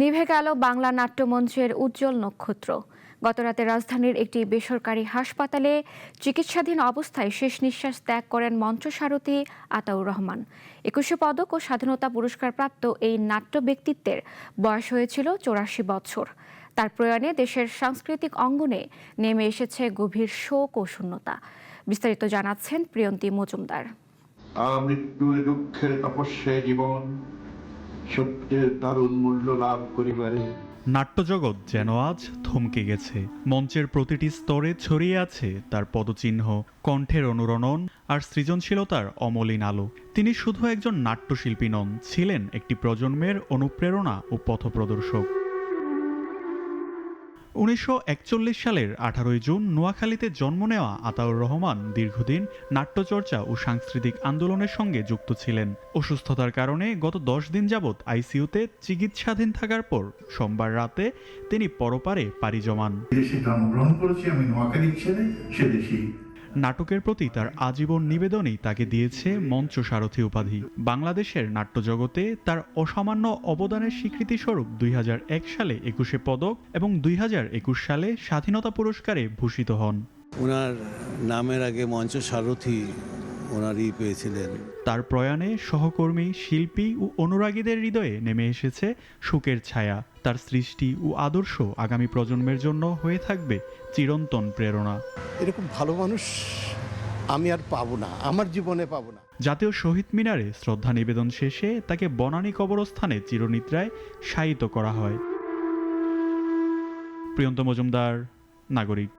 নিভে গেল বাংলা নাট্যমঞ্চের উজ্জ্বল নক্ষত্র। গতরাতে রাজধানীর একটি বেসরকারি হাসপাতালে চিকিৎসাধীন অবস্থায় শেষ নিঃশ্বাস ত্যাগ করেন মঞ্চসারথী আতাউর রহমান। ২১শে পদক ও স্বাধীনতা পুরস্কারপ্রাপ্ত এই নাট্য ব্যক্তিত্বের বয়স হয়েছিল ৮৪ বছর। তার প্রয়াণে দেশের সাংস্কৃতিক অঙ্গনে নেমে এসেছে গভীর শোক ও শূন্যতা। বিস্তারিত জানাচ্ছেন প্রিয়ন্তী মজুমদার। মৃত্যুর দুঃখের তপস্যায় জীবন সত্যের দারুণ মূল্য লাভ করিবারে। নাট্যজগৎ যেন আজ থমকে গেছে। মঞ্চের প্রতিটি স্তরে ছড়িয়ে আছে তার পদচিহ্ন, কণ্ঠের অনুরণন আর সৃজনশীলতার অমলিন আলো। তিনি শুধু একজন নাট্যশিল্পী নন, ছিলেন একটি প্রজন্মের অনুপ্রেরণা ও পথপ্রদর্শক। ১৯৪১ সালের ১৮ জুন নোয়াখালীতে জন্ম নেওয়া আতাউর রহমান দীর্ঘদিন নাট্যচর্চা ও সাংস্কৃতিক আন্দোলনের সঙ্গে যুক্ত ছিলেন। অসুস্থতার কারণে গত ১০ দিন যাবৎ আইসিইউতে চিকিৎসাধীন থাকার পর সোমবার রাতে তিনি পরপারে পাড়ি জমান। দেশে জন্মগ্রহণ করেছি আমি, নোয়াখালী ছেলে, সে দেশেই। নাটকের প্রতি তার আজীবন নিবেদনই তাকে দিয়েছে মঞ্চ সারথী উপাধি। বাংলাদেশের নাট্যজগতে তার অসামান্য অবদানের স্বীকৃতিস্বরূপ ২০০১ সালে ২১শে পদক এবং ২০২১ সালে স্বাধীনতা পুরস্কারে ভূষিত হন। ওনার নামের আগে মঞ্চ সারথী ওনারই পেয়েছিলেন। তার প্রয়াণে সহকর্মী, শিল্পী ও অনুরাগীদের হৃদয়ে নেমে এসেছে শোকের ছায়া। তার সৃষ্টি ও আদর্শ আগামী প্রজন্মের জন্য হয়ে থাকবে চিরন্তন প্রেরণা। এরকম ভালো মানুষ আমি আর পাবো না, আমার জীবনে পাবো না। জাতীয় শহীদ মিনারে শ্রদ্ধা নিবেদন শেষে তাকে বনানী কবরস্থানে চিরনিদ্রায় শায়িত করা হয়। প্রিয়ন্ত মজুমদার, নাগরিক।